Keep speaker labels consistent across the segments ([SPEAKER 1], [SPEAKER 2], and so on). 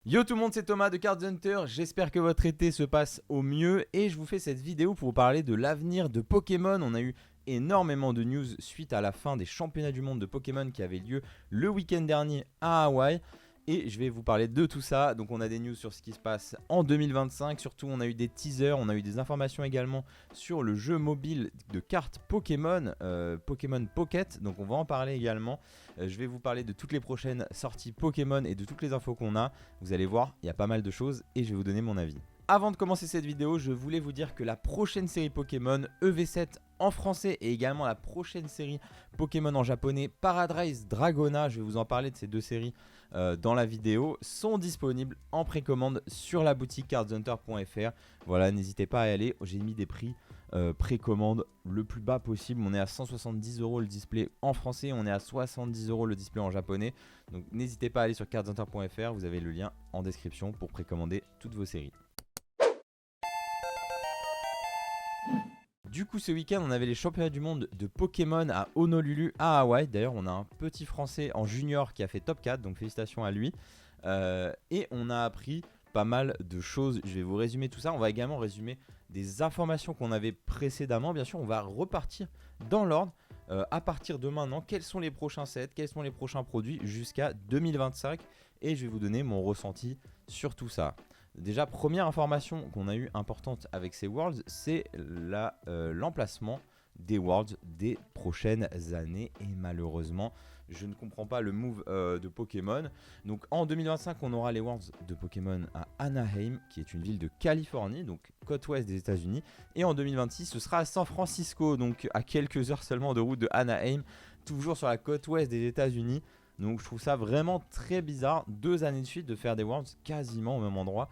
[SPEAKER 1] Yo tout le monde, c'est Thomas de Card Hunter, j'espère que votre été se passe au mieux et je vous fais cette vidéo pour vous parler de l'avenir de Pokémon. On a eu énormément de news suite à la fin des championnats du monde de Pokémon qui avaient lieu le week-end dernier à Hawaï. Et je vais vous parler de tout ça. Donc on a des news sur ce qui se passe en 2025. Surtout on a eu des teasers, on a eu des informations également sur le jeu mobile de cartes Pokémon, Pokémon Pocket. Donc on va en parler également. Je vais vous parler de toutes les prochaines sorties Pokémon et de toutes les infos qu'on a. Vous allez voir, il y a pas mal de choses et je vais vous donner mon avis. Avant de commencer cette vidéo, je voulais vous dire que la prochaine série Pokémon EV7 en français et également la prochaine série Pokémon en japonais Paradise Dragona, je vais vous en parler de ces deux séries dans la vidéo, sont disponibles en précommande sur la boutique cardshunter.fr. Voilà, n'hésitez pas à y aller, j'ai mis des prix précommande le plus bas possible. On est à 170 € le display en français, on est à 70 € le display en japonais. Donc n'hésitez pas à aller sur cardshunter.fr, vous avez le lien en description pour précommander toutes vos séries. Du coup ce week-end on avait les championnats du monde de Pokémon à Honolulu à Hawaï. D'ailleurs on a un petit français en junior qui a fait top 4, donc félicitations à lui. Et on a appris pas mal de choses, je vais vous résumer tout ça. On va également résumer des informations qu'on avait précédemment. Bien sûr on va repartir dans l'ordre. À partir de maintenant, quels sont les prochains sets, quels sont les prochains produits jusqu'à 2025. Et je vais vous donner mon ressenti sur tout ça. Déjà, première information qu'on a eue importante avec ces Worlds, c'est l'emplacement des Worlds des prochaines années. Et malheureusement, je ne comprends pas le move de Pokémon. Donc en 2025, on aura les Worlds de Pokémon à Anaheim, qui est une ville de Californie, donc côte ouest des États-Unis. Et en 2026, ce sera à San Francisco, donc à quelques heures seulement de route de Anaheim, toujours sur la côte ouest des États-Unis. Donc je trouve ça vraiment très bizarre, 2 années de suite de faire des Worlds quasiment au même endroit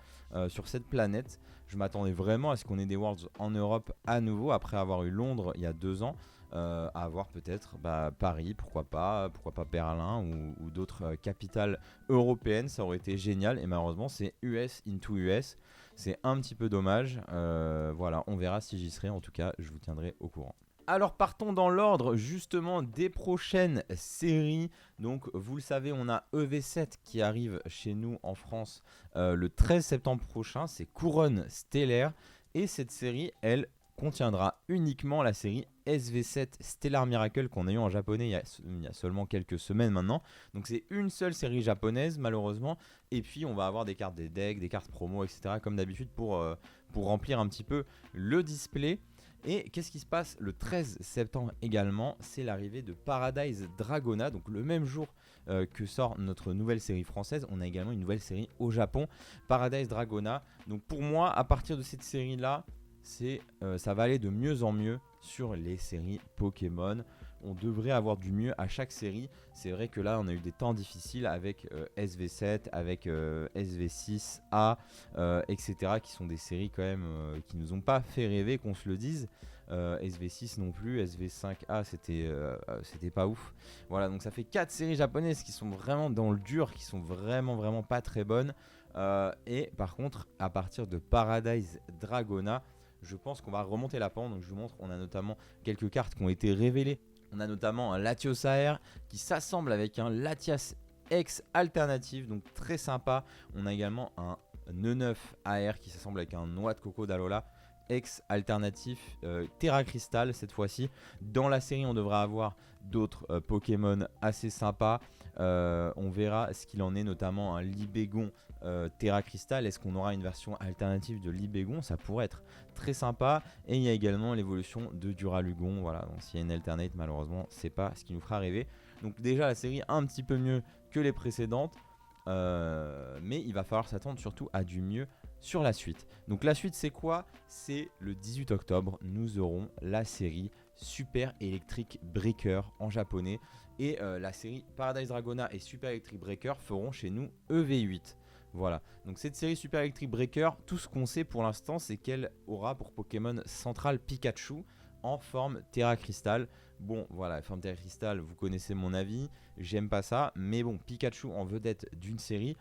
[SPEAKER 1] sur cette planète. Je m'attendais vraiment à ce qu'on ait des Worlds en Europe à nouveau après avoir eu Londres il y a 2 ans. À avoir peut-être Paris, pourquoi pas Berlin ou d'autres capitales européennes, ça aurait été génial. Et malheureusement c'est US into US, c'est un petit peu dommage. Voilà, on verra si j'y serai, en tout cas je vous tiendrai au courant. Alors partons dans l'ordre justement des prochaines séries. Donc vous le savez, on a EV7 qui arrive chez nous en France le 13 septembre prochain. C'est Couronne Stellaire. Et cette série, elle contiendra uniquement la série SV7 Stellar Miracle qu'on a eu en japonais il y a seulement quelques semaines maintenant. Donc c'est une seule série japonaise malheureusement. Et puis on va avoir des cartes des decks, des cartes promo, etc. comme d'habitude pour remplir un petit peu le display. Et qu'est-ce qui se passe le 13 septembre également? C'est l'arrivée de Paradise Dragona. Donc le même jour que sort notre nouvelle série française, on a également une nouvelle série au Japon, Paradise Dragona. Donc pour moi, à partir de cette série-là, ça va aller de mieux en mieux sur les séries Pokémon. On devrait avoir du mieux à chaque série. C'est vrai que là on a eu des temps difficiles avec SV7, avec SV6A, etc. qui sont des séries quand même qui nous ont pas fait rêver, qu'on se le dise. SV6 non plus, SV5A c'était pas ouf. Voilà, donc ça fait 4 séries japonaises qui sont vraiment dans le dur, qui sont vraiment pas très bonnes. Et par contre à partir de Paradise Dragona, je pense qu'on va remonter la pente. Donc je vous montre, on a notamment quelques cartes qui ont été révélées. On a notamment un Latios AR qui s'assemble avec un Latias X alternatif, donc très sympa. On a également un E9 AR qui s'assemble avec un Noix de Coco d'Alola X alternatif, Terra Crystal cette fois-ci. Dans la série, on devra avoir d'autres Pokémon assez sympas. On verra ce qu'il en est, notamment un Libégon Terra Crystal. Est-ce qu'on aura une version alternative de Libégon? Ça pourrait être très sympa. Et il y a également l'évolution de Duralugon. Voilà, donc s'il y a une alternate, malheureusement, c'est pas ce qui nous fera rêver. Donc déjà la série un petit peu mieux que les précédentes. Mais il va falloir s'attendre surtout à du mieux sur la suite. Donc la suite c'est quoi? C'est le 18 octobre, nous aurons la série Super Electric Breaker en japonais. Et la série Paradise Dragona et Super Electric Breaker feront chez nous EV8. Voilà, donc cette série Super Electric Breaker, tout ce qu'on sait pour l'instant c'est qu'elle aura pour Pokémon central Pikachu en forme Terra Crystal. Bon voilà, forme Terra Crystal, vous connaissez mon avis, j'aime pas ça. Mais bon, Pikachu en vedette d'une série,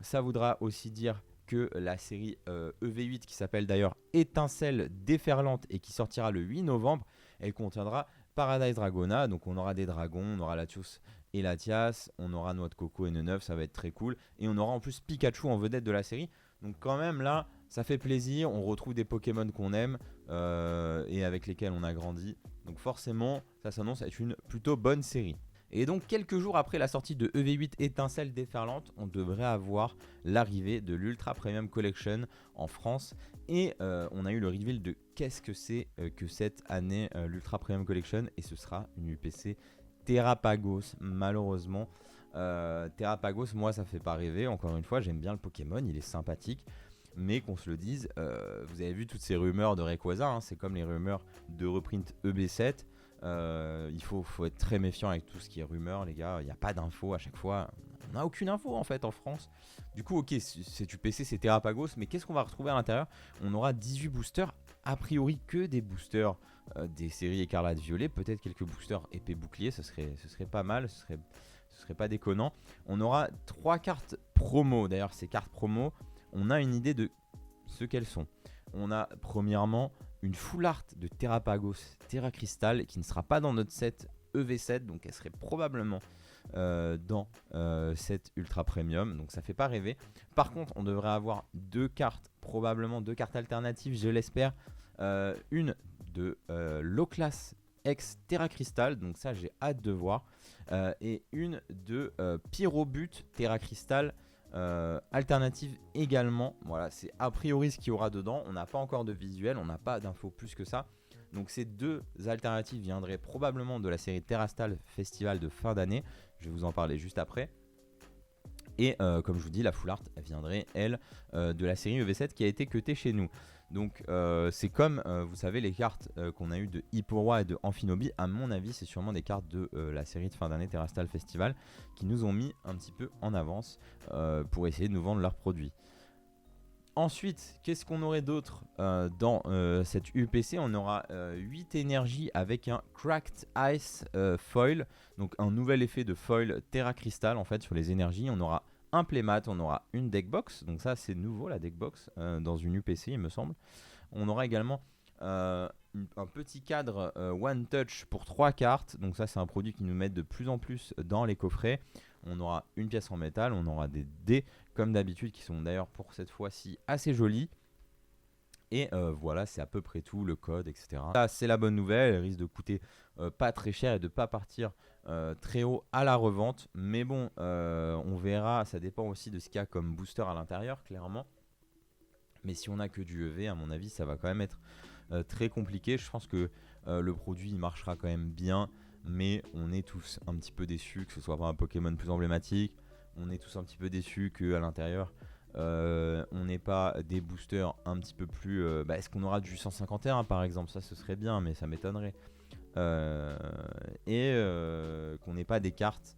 [SPEAKER 1] ça voudra aussi dire que la série EV8 qui s'appelle d'ailleurs Étincelle déferlante et qui sortira le 8 novembre, elle contiendra Paradise Dragona. Donc on aura des dragons, on aura Latios et Latias, on aura Noix de Coco et Neuf, ça va être très cool. Et on aura en plus Pikachu en vedette de la série. Donc quand même là, ça fait plaisir, on retrouve des Pokémon qu'on aime et avec lesquels on a grandi. Donc forcément, ça s'annonce être une plutôt bonne série. Et donc quelques jours après la sortie de EV8 Étincelle déferlante, on devrait avoir l'arrivée de l'Ultra Premium Collection en France. Et on a eu le reveal de qu'est-ce que c'est que cette année l'Ultra Premium Collection. Et ce sera une UPC Terrapagos, malheureusement. Terrapagos, moi ça fait pas rêver, encore une fois, j'aime bien le Pokémon, il est sympathique. Mais qu'on se le dise, vous avez vu toutes ces rumeurs de Rayquaza, hein, c'est comme les rumeurs de reprint EB7. Il faut être très méfiant avec tout ce qui est rumeur, les gars. Il n'y a pas d'infos à chaque fois. On n'a aucune info en fait en France. Du coup, ok, c'est du PC, c'est Terrapagos, mais qu'est-ce qu'on va retrouver à l'intérieur? On aura 18 boosters, a priori que des boosters des séries Écarlate Violet, peut-être quelques boosters épée bouclier, ce serait pas mal, ce serait pas déconnant. On aura 3 cartes promo, d'ailleurs ces cartes promo, on a une idée de ce qu'elles sont. On a premièrement une full art de Terrapagos Terra Crystal qui ne sera pas dans notre set EV7, donc elle serait probablement dans cette Ultra Premium, donc ça fait pas rêver. Par contre, on devrait avoir probablement deux cartes alternatives, je l'espère. Une de Low Class X Terra Crystal, donc ça j'ai hâte de voir, et une de Pyrobut Terra Crystal. Alternative également, voilà, c'est a priori ce qu'il y aura dedans. On n'a pas encore de visuel, on n'a pas d'infos plus que ça. Donc ces deux alternatives viendraient probablement de la série Terrastal Festival de fin d'année. Je vais vous en parler juste après. Et comme je vous dis, la full art viendrait elle de la série EV7 qui a été cutée chez nous. Donc c'est comme vous savez les cartes qu'on a eu de Hipporoi et de Amphinobi. À mon avis c'est sûrement des cartes de la série de fin d'année Terrastal Festival qui nous ont mis un petit peu en avance pour essayer de nous vendre leurs produits. Ensuite, qu'est-ce qu'on aurait d'autre dans cette UPC? On aura 8 énergies avec un Cracked Ice Foil, donc un nouvel effet de foil Terra Crystal en fait sur les énergies. On aura un playmat, on aura une deckbox, donc ça c'est nouveau la deckbox dans une UPC il me semble. On aura également un petit cadre One Touch pour 3 cartes, donc ça c'est un produit qui nous met de plus en plus dans les coffrets. On aura une pièce en métal, on aura des dés comme d'habitude qui sont d'ailleurs pour cette fois-ci assez jolis. Et voilà, c'est à peu près tout, le code, etc. Ça, c'est la bonne nouvelle, elle risque de coûter pas très cher et de pas partir très haut à la revente. Mais bon, on verra, ça dépend aussi de ce qu'il y a comme booster à l'intérieur, clairement. Mais si on a que du EV, à mon avis, ça va quand même être très compliqué. Je pense que le produit il marchera quand même bien. Mais on est tous un petit peu déçus que ce soit pas un Pokémon plus emblématique. On est tous un petit peu déçus qu'à l'intérieur on n'ait pas des boosters un petit peu plus... est-ce qu'on aura du 151 par exemple? Ça ce serait bien mais ça m'étonnerait. Et qu'on n'ait pas des cartes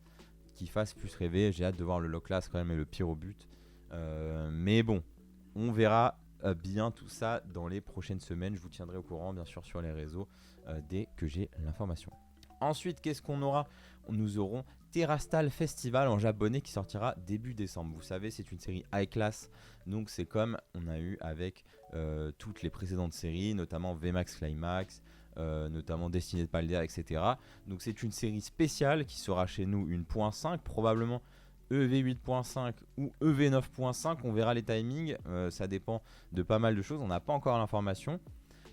[SPEAKER 1] qui fassent plus rêver. J'ai hâte de voir le Low Class quand même et le Pyrobut. Mais bon, on verra bien tout ça dans les prochaines semaines. Je vous tiendrai au courant bien sûr sur les réseaux dès que j'ai l'information. Ensuite, qu'est-ce qu'on aura? Nous aurons Terrastal Festival en japonais qui sortira début décembre. Vous savez, c'est une série high class. Donc c'est comme on a eu avec toutes les précédentes séries, notamment VMAX Climax, notamment Destinée de Paldea, etc. Donc c'est une série spéciale qui sera chez nous une .5, probablement EV8.5 ou EV9.5. On verra les timings, ça dépend de pas mal de choses. On n'a pas encore l'information.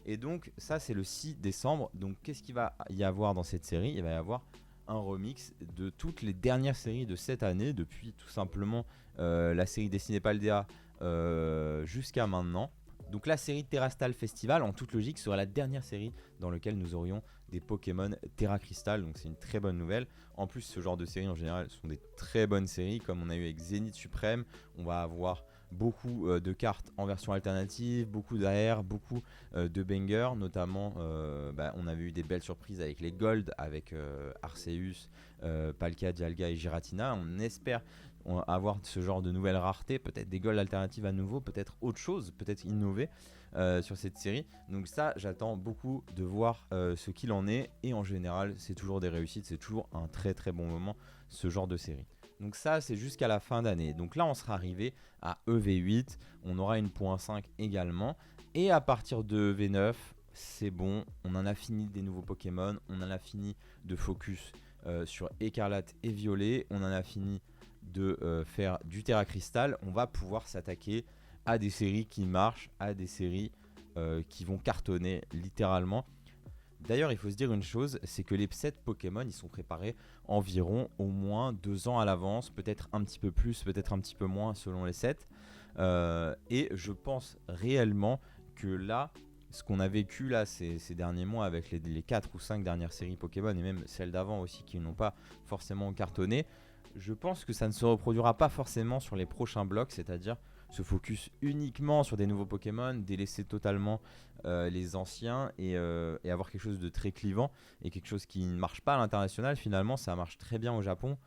[SPEAKER 1] Et donc ça c'est le 6 décembre. Donc qu'est-ce qu'il va y avoir dans cette série? Il va y avoir un remix de toutes les dernières séries de cette année, depuis tout simplement la série Destinée Paldea jusqu'à maintenant. Donc la série Terrastal Festival en toute logique sera la dernière série dans laquelle nous aurions des Pokémon Terra Crystal. Donc c'est une très bonne nouvelle. En plus ce genre de séries en général sont des très bonnes séries comme on a eu avec Zénith Suprême. On va avoir beaucoup de cartes en version alternative, beaucoup d'AR, beaucoup de bangers, notamment on avait eu des belles surprises avec les Gold, avec Arceus, Palkia, Dialga et Giratina. On espère avoir ce genre de nouvelles raretés, peut-être des Gold alternatives à nouveau, peut-être autre chose, peut-être innover sur cette série. Donc ça, j'attends beaucoup de voir ce qu'il en est, et en général, c'est toujours des réussites, c'est toujours un très très bon moment, ce genre de série. Donc ça c'est jusqu'à la fin d'année. Donc là on sera arrivé à EV8, on aura une .5 également. Et à partir de EV9, c'est bon, on en a fini des nouveaux Pokémon, on en a fini de focus sur Écarlate et Violet. On en a fini de faire du Terra Crystal. On va pouvoir s'attaquer à des séries qui marchent, à des séries qui vont cartonner littéralement. D'ailleurs, il faut se dire une chose, c'est que les sets Pokémon, ils sont préparés environ au moins 2 ans à l'avance, peut-être un petit peu plus, peut-être un petit peu moins selon les sets. Et je pense réellement que là, ce qu'on a vécu là ces derniers mois avec les 4 ou 5 dernières séries Pokémon et même celles d'avant aussi qui n'ont pas forcément cartonné, je pense que ça ne se reproduira pas forcément sur les prochains blocs, c'est-à-dire se focus uniquement sur des nouveaux Pokémon, délaisser totalement les anciens et avoir quelque chose de très clivant et quelque chose qui ne marche pas à l'international. Finalement, ça marche très bien au Japon.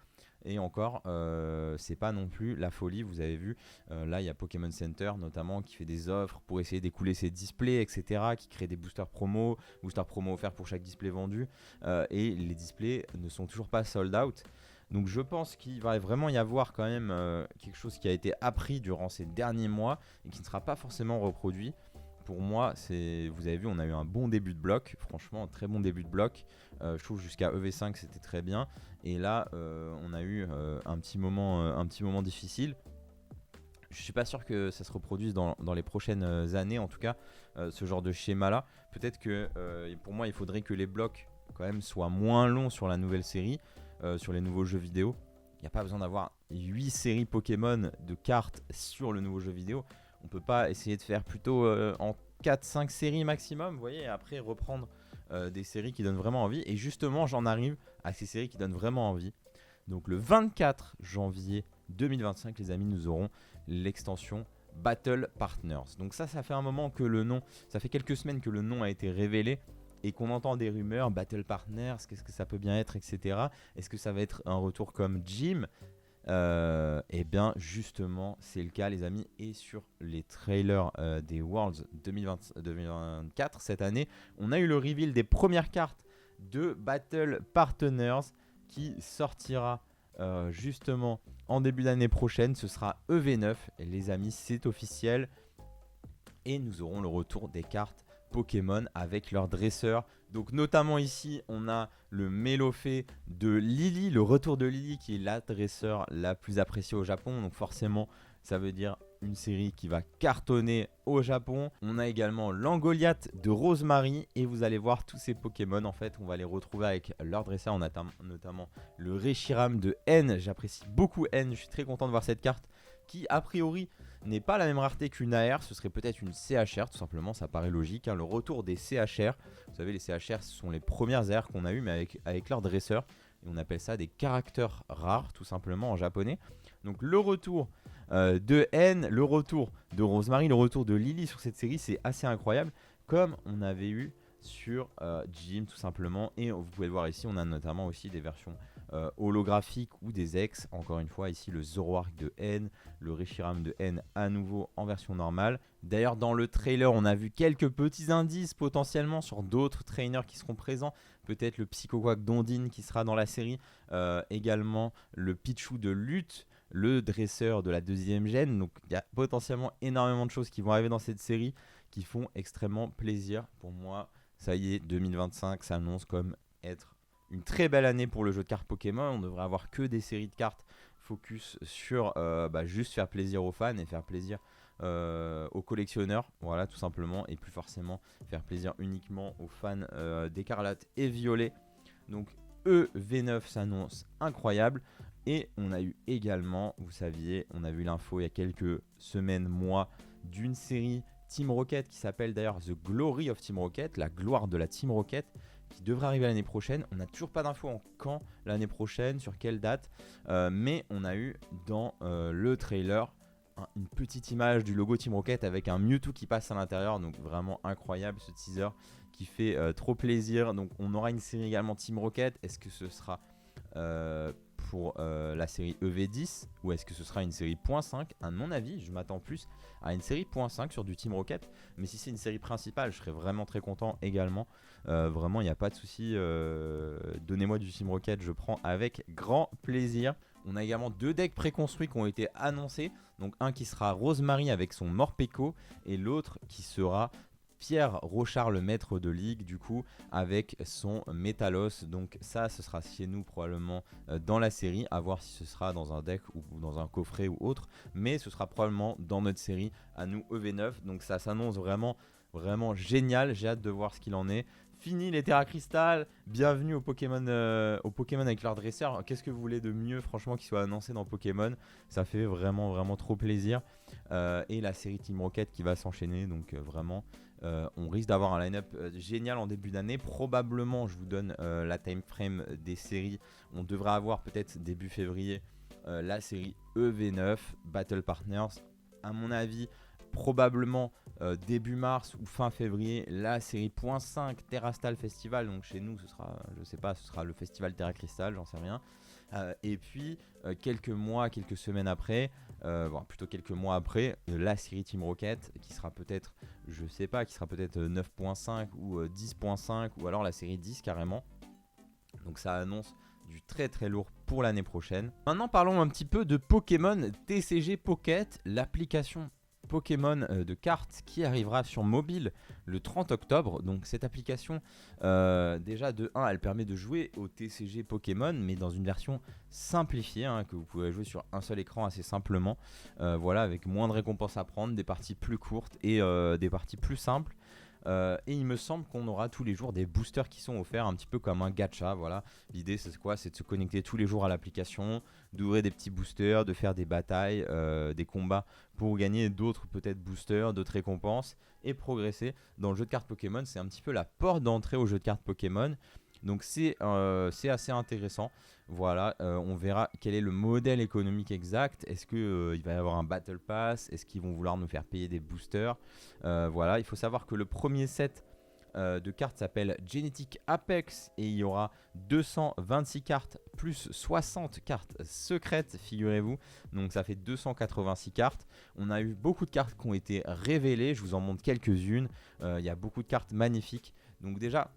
[SPEAKER 1] Et encore, c'est pas non plus la folie. Vous avez vu, là il y a Pokémon Center notamment qui fait des offres pour essayer d'écouler ses displays, etc. Qui crée des boosters promo offerts pour chaque display vendu. Et les displays ne sont toujours pas sold out. Donc je pense qu'il va vraiment y avoir quand même quelque chose qui a été appris durant ces derniers mois et qui ne sera pas forcément reproduit. Pour moi, vous avez vu, on a eu un bon début de bloc, franchement un très bon début de bloc. Je trouve jusqu'à EV5 c'était très bien. Et là, on a eu un petit moment difficile. Je suis pas sûr que ça se reproduise dans les prochaines années, en tout cas, ce genre de schéma-là. Peut-être que pour moi, il faudrait que les blocs quand même soient moins longs sur la nouvelle série. Sur les nouveaux jeux vidéo. Il n'y a pas besoin d'avoir 8 séries Pokémon de cartes sur le nouveau jeu vidéo. On peut pas essayer de faire plutôt en 4-5 séries maximum, vous voyez, et après reprendre des séries qui donnent vraiment envie. Et justement, j'en arrive à ces séries qui donnent vraiment envie. Donc le 24 janvier 2025, les amis, nous aurons l'extension Battle Partners. Donc ça fait un moment que le nom, ça fait quelques semaines que le nom a été révélé. Et qu'on entend des rumeurs, Battle Partners, qu'est-ce que ça peut bien être, etc. Est-ce que ça va être un retour comme Jim Eh bien, justement, c'est le cas, les amis. Et sur les trailers des Worlds 2024, cette année, on a eu le reveal des premières cartes de Battle Partners qui sortira justement en début d'année prochaine. Ce sera EV9, et les amis, c'est officiel. Et nous aurons le retour des cartes Pokémon avec leurs dresseurs. Donc notamment ici, on a le Mélofée de Lily, le retour de Lily qui est la dresseur la plus appréciée au Japon. Donc forcément, ça veut dire une série qui va cartonner au Japon. On a également l'Angoliath de Rosemary et vous allez voir tous ces Pokémon. En fait, on va les retrouver avec leurs dresseurs. On a notamment le Reshiram de N. J'apprécie beaucoup N. Je suis très content de voir cette carte qui a priori n'est pas la même rareté qu'une AR, ce serait peut-être une CHR tout simplement, ça paraît logique, hein. Le retour des CHR, vous savez les CHR ce sont les premières AR qu'on a eu mais avec leur dresseur, et on appelle ça des caractères rares tout simplement en japonais. Donc le retour de N, le retour de Rosemary, le retour de Lily sur cette série, c'est assez incroyable, comme on avait eu sur Jim tout simplement, et vous pouvez le voir ici, on a notamment aussi des versions holographiques ou des ex, encore une fois ici le Zoroark de N, le Reshiram de N à nouveau en version normale. D'ailleurs dans le trailer on a vu quelques petits indices potentiellement sur d'autres trainers qui seront présents, peut-être le Psychoquack d'Ondine qui sera dans la série, également le Pichu de Lutte, le dresseur de la 2e gène. Donc il y a potentiellement énormément de choses qui vont arriver dans cette série qui font extrêmement plaisir. Pour moi ça y est, 2025 s'annonce comme être une très belle année pour le jeu de cartes Pokémon. On devrait avoir que des séries de cartes focus sur juste faire plaisir aux fans et faire plaisir aux collectionneurs, voilà tout simplement, et plus forcément faire plaisir uniquement aux fans d'Écarlate et Violet. Donc EV9 s'annonce incroyable. Et on a eu également, vous saviez, on a vu l'info il y a quelques semaines, mois, d'une série Team Rocket qui s'appelle d'ailleurs The Glory of Team Rocket, la gloire de la Team Rocket, qui devrait arriver l'année prochaine. On n'a toujours pas d'infos en quand l'année prochaine, sur quelle date, mais on a eu dans le trailer une petite image du logo Team Rocket avec un Mewtwo qui passe à l'intérieur, donc vraiment incroyable ce teaser qui fait trop plaisir. Donc on aura une série également Team Rocket. Est-ce que ce sera pour la série EV10 ou est-ce que ce sera une série .5? À mon avis, je m'attends plus à une série .5 sur du Team Rocket, mais si c'est une série principale, je serais vraiment très content également. Vraiment, il n'y a pas de souci. Donnez-moi du Team Rocket, je prends avec grand plaisir. On a également 2 decks préconstruits qui ont été annoncés. Donc un qui sera Rosemary avec son Morpeko et l'autre qui sera Pierre Rochard, le maître de ligue, du coup, avec son Métalos. Donc ça, ce sera chez nous probablement dans la série, à voir si ce sera dans un deck ou dans un coffret ou autre, mais ce sera probablement dans notre série à nous EV9. Donc ça s'annonce vraiment génial, j'ai hâte de voir ce qu'il en est. Fini les Terra Crystal, bienvenue au Pokémon avec leur dresseur. Qu'est-ce que vous voulez de mieux, franchement, qui soit annoncé dans Pokémon? Ça fait vraiment trop plaisir. Et la série Team Rocket qui va s'enchaîner, donc vraiment, on risque d'avoir un line-up génial en début d'année. Probablement, je vous donne la time frame des séries. On devrait avoir peut-être début février la série EV9, Battle Partners. À mon avis, probablement début mars ou fin février, la série .5 Terrastal Festival. Donc chez nous, ce sera, je sais pas, ce sera le festival Terra Crystal, j'en sais rien. Et puis quelques semaines après, plutôt quelques mois après, la série Team Rocket qui sera peut-être, je sais pas, qui sera peut-être 9.5 ou 10.5 ou alors la série 10 carrément. Donc ça annonce du très lourd pour l'année prochaine. Maintenant parlons un petit peu de Pokémon TCG Pocket, l'application Pokémon de cartes qui arrivera sur mobile le 30 octobre. Donc cette application, déjà de 1, elle permet de jouer au TCG Pokémon, mais dans une version simplifiée, que vous pouvez jouer sur un seul écran assez simplement. Voilà, avec moins de récompenses à prendre, des parties plus courtes et des parties plus simples. Et il me semble qu'on aura tous les jours des boosters qui sont offerts, un petit peu comme un gacha. Voilà, l'idée c'est quoi? C'est de se connecter tous les jours à l'application, d'ouvrir des petits boosters, de faire des batailles, des combats pour gagner d'autres peut-être boosters, d'autres récompenses et progresser dans le jeu de cartes Pokémon. C'est un petit peu la porte d'entrée au jeu de cartes Pokémon. Donc c'est assez intéressant. Voilà, on verra quel est le modèle économique exact. Est-ce qu'il va y avoir un Battle Pass? Est-ce qu'ils vont vouloir nous faire payer des boosters? Voilà, il faut savoir que le premier set de cartes s'appelle Genetic Apex et il y aura 226 cartes plus 60 cartes secrètes, figurez-vous. Donc ça fait 286 cartes. On a eu beaucoup de cartes qui ont été révélées. Je vous en montre quelques-unes. Il y a beaucoup de cartes magnifiques. Donc déjà,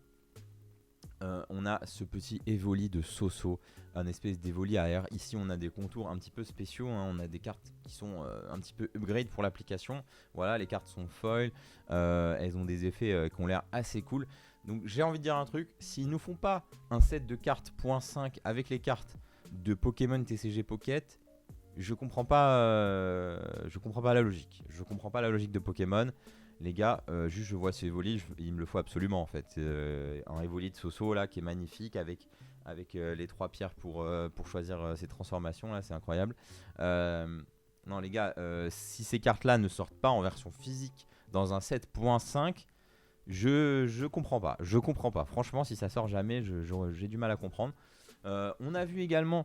[SPEAKER 1] on a ce petit Evoli de Soso, un espèce d'Evoli AR. Ici on a des contours un petit peu spéciaux, on a des cartes qui sont un petit peu upgrade pour l'application. Voilà, les cartes sont foil, elles ont des effets qui ont l'air assez cool. Donc j'ai envie de dire un truc, s'ils nous font pas un set de cartes .5 avec les cartes de Pokémon TCG Pocket, je comprends pas la logique. Je comprends pas la logique de Pokémon. Les gars, juste je vois ce Evoli, il me le faut absolument en fait. Un Evoli de Soso là qui est magnifique avec les 3 pierres pour choisir ses transformations là, c'est incroyable. Non les gars, si ces cartes là ne sortent pas en version physique dans un 7.5, je comprends pas. Je comprends pas. Franchement, si ça sort jamais, j'ai du mal à comprendre. On a vu également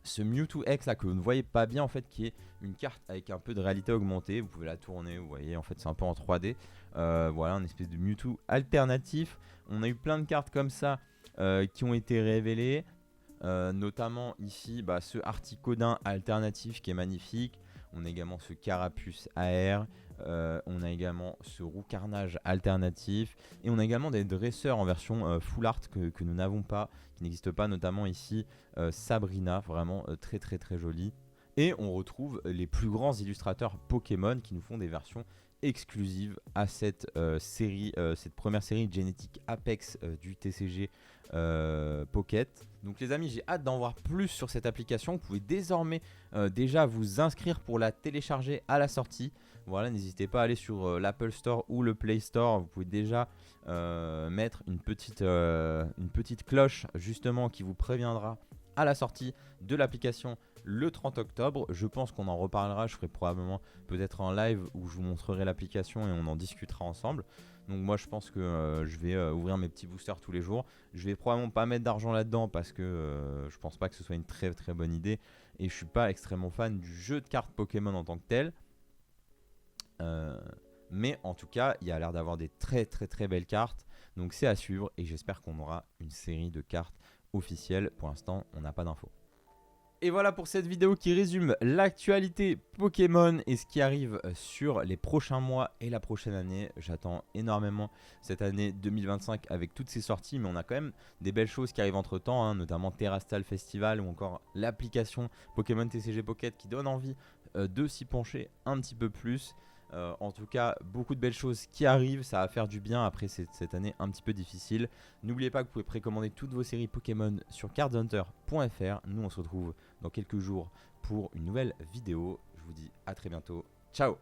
[SPEAKER 1] ce Mewtwo X là que vous ne voyez pas bien en fait, qui est une carte avec un peu de réalité augmentée. Vous pouvez la tourner, vous voyez, en fait c'est un peu en 3D. Voilà, un espèce de Mewtwo alternatif. On a eu plein de cartes comme ça qui ont été révélées, notamment ici ce Articodin alternatif qui est magnifique. On a également ce Carapuce AR, on a également ce Roucarnage alternatif, et on a également des dresseurs en version full art que nous n'avons pas, qui n'existent pas, notamment ici Sabrina, vraiment très jolie. Et on retrouve les plus grands illustrateurs Pokémon qui nous font des versions exclusives à cette série, cette première série Genetic Apex du TCG Pocket. Donc les amis, j'ai hâte d'en voir plus sur cette application. Vous pouvez désormais déjà vous inscrire pour la télécharger à la sortie. Voilà, n'hésitez pas à aller sur l'Apple Store ou le Play Store. Vous pouvez déjà mettre une petite cloche justement qui vous préviendra à la sortie de l'application le 30 octobre. Je pense qu'on en reparlera. Je ferai probablement peut-être un live où je vous montrerai l'application et on en discutera ensemble. Donc moi je pense que je vais ouvrir mes petits boosters tous les jours. Je vais probablement pas mettre d'argent là-dedans parce que je pense pas que ce soit une très bonne idée. Et je suis pas extrêmement fan du jeu de cartes Pokémon en tant que tel. Mais en tout cas il y a l'air d'avoir des très belles cartes. Donc c'est à suivre et j'espère qu'on aura une série de cartes officielles. Pour l'instant on n'a pas d'infos. Et voilà pour cette vidéo qui résume l'actualité Pokémon et ce qui arrive sur les prochains mois et la prochaine année. J'attends énormément cette année 2025 avec toutes ces sorties, mais on a quand même des belles choses qui arrivent entre temps, notamment Terrastal Festival ou encore l'application Pokémon TCG Pocket qui donne envie de s'y pencher un petit peu plus. En tout cas, beaucoup de belles choses qui arrivent, ça va faire du bien après cette année un petit peu difficile. N'oubliez pas que vous pouvez précommander toutes vos séries Pokémon sur cardhunter.fr. Nous on se retrouve dans quelques jours pour une nouvelle vidéo. Je vous dis à très bientôt. Ciao.